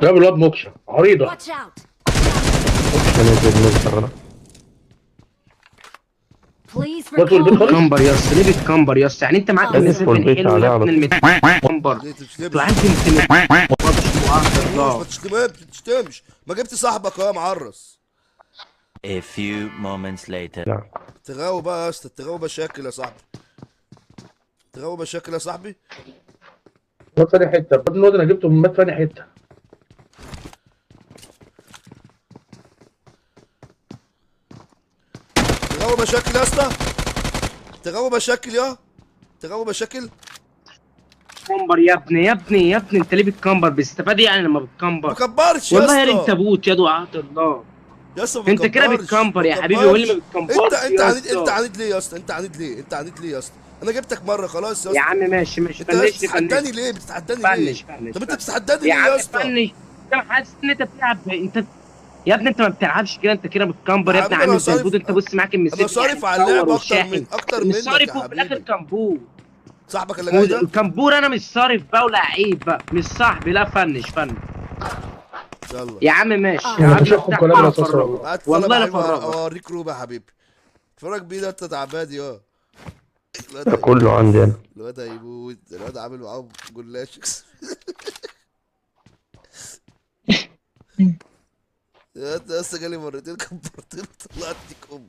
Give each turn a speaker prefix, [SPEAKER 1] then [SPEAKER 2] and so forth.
[SPEAKER 1] جاب الواد موكشة عريضة.
[SPEAKER 2] Watch out.
[SPEAKER 3] نزل نزل.
[SPEAKER 2] Please
[SPEAKER 1] بطل البيت
[SPEAKER 2] recall
[SPEAKER 1] خالص.
[SPEAKER 2] me.
[SPEAKER 4] كمبر يا اسطى، ليه بتكمبر يا اسطى؟ يعني انت معاك
[SPEAKER 2] ندخل
[SPEAKER 4] مسافه
[SPEAKER 3] البيت
[SPEAKER 4] حلو
[SPEAKER 3] عليه
[SPEAKER 4] يا
[SPEAKER 3] على
[SPEAKER 4] ابن
[SPEAKER 3] طول.
[SPEAKER 4] المكمبر.
[SPEAKER 5] ليه تشتمش؟
[SPEAKER 4] انتوا عارفين
[SPEAKER 5] ما تشتمش. ما جبت صاحبك اهو يا معرس.
[SPEAKER 6] A few moments later.
[SPEAKER 3] لا
[SPEAKER 5] تغاوي بقى يا اسطى، تغاوي مشاكل يا صاحبي. تغاوي مشاكل يا صاحبي.
[SPEAKER 1] مات ثاني حتة الواد الواد انا جبته من مات ثاني حتة.
[SPEAKER 5] تغاوي مشاكل يا اسطى. تغاوي مشاكل يا. تغاوي مشاكل.
[SPEAKER 4] كمبر يا ابني يا ابني يا ابني، انت ليه بتكمبر؟ بيستفاد يعني لما
[SPEAKER 5] ما
[SPEAKER 4] بتكمبر؟
[SPEAKER 5] كبرش يا
[SPEAKER 4] والله يا ريت
[SPEAKER 5] اسطى.
[SPEAKER 4] تابوت يا دعاة الله.
[SPEAKER 5] يا اسطى ما
[SPEAKER 4] انت كده
[SPEAKER 5] كبرش.
[SPEAKER 4] بتكمبر
[SPEAKER 5] ما
[SPEAKER 4] يا حبيبي، واللي ما
[SPEAKER 5] كبرش.
[SPEAKER 4] بتكمبرش
[SPEAKER 5] انت
[SPEAKER 4] يا
[SPEAKER 5] عنيد،
[SPEAKER 4] اسطى.
[SPEAKER 5] انت عنيد ليه يا اسطى؟ انت عنيد ليه؟ انت عنيد ليه يا اسطى؟ انا جبتك مره خلاص يا
[SPEAKER 4] يا
[SPEAKER 5] اسطى.
[SPEAKER 4] عم ماشي ماشي،
[SPEAKER 5] انت
[SPEAKER 4] فنشني
[SPEAKER 5] بتتحداني
[SPEAKER 4] فنشني
[SPEAKER 5] ليه؟ بتتحداني ليه؟
[SPEAKER 4] فنش
[SPEAKER 5] طب انت
[SPEAKER 4] فنش.
[SPEAKER 5] بتتحداني
[SPEAKER 4] يا
[SPEAKER 5] ليه
[SPEAKER 4] عم
[SPEAKER 5] يا اسطى؟
[SPEAKER 4] فنش. انت حاسس ان انت بتلعب انت؟ يا ابني انت ما بتلعبش كده، انت كده بتكمبر
[SPEAKER 5] يا
[SPEAKER 4] يا ابني،
[SPEAKER 5] حبيبي انا
[SPEAKER 4] عامل زي
[SPEAKER 5] صارف.
[SPEAKER 4] البود. انت بص معاك
[SPEAKER 5] انا
[SPEAKER 4] المسج
[SPEAKER 5] صارف على
[SPEAKER 4] بتصور
[SPEAKER 5] اللعب
[SPEAKER 4] والشاحن
[SPEAKER 5] اكتر
[SPEAKER 4] مش
[SPEAKER 5] منك
[SPEAKER 4] صارف،
[SPEAKER 5] يا
[SPEAKER 4] وفي الاخر
[SPEAKER 5] حبيبي.
[SPEAKER 4] كمبور.
[SPEAKER 5] صاحبك اللي جاي ده.
[SPEAKER 4] كمبور انا مش صارف بقى ولا عيب بقى، مش صاحبي. لا فنش فنش.
[SPEAKER 5] يلا
[SPEAKER 4] يا عم ماشي،
[SPEAKER 1] انا
[SPEAKER 4] قبل
[SPEAKER 1] بشوفكم
[SPEAKER 4] افتح
[SPEAKER 1] كلام
[SPEAKER 4] بقى
[SPEAKER 1] رصاص
[SPEAKER 4] افرجك.
[SPEAKER 1] والله.
[SPEAKER 5] هات طلب يا
[SPEAKER 4] والله لا
[SPEAKER 5] حبيبي
[SPEAKER 4] افرجك.
[SPEAKER 5] اوريك روب يا حبيبي. اتفرج بيه ده، انت تعبان يا.
[SPEAKER 3] ده كله عندي انا.
[SPEAKER 5] الواد هيموت. الواد عامل معاهم جلاش. الواد لسه جالي مرتين كبرتين طلعت ديك امه.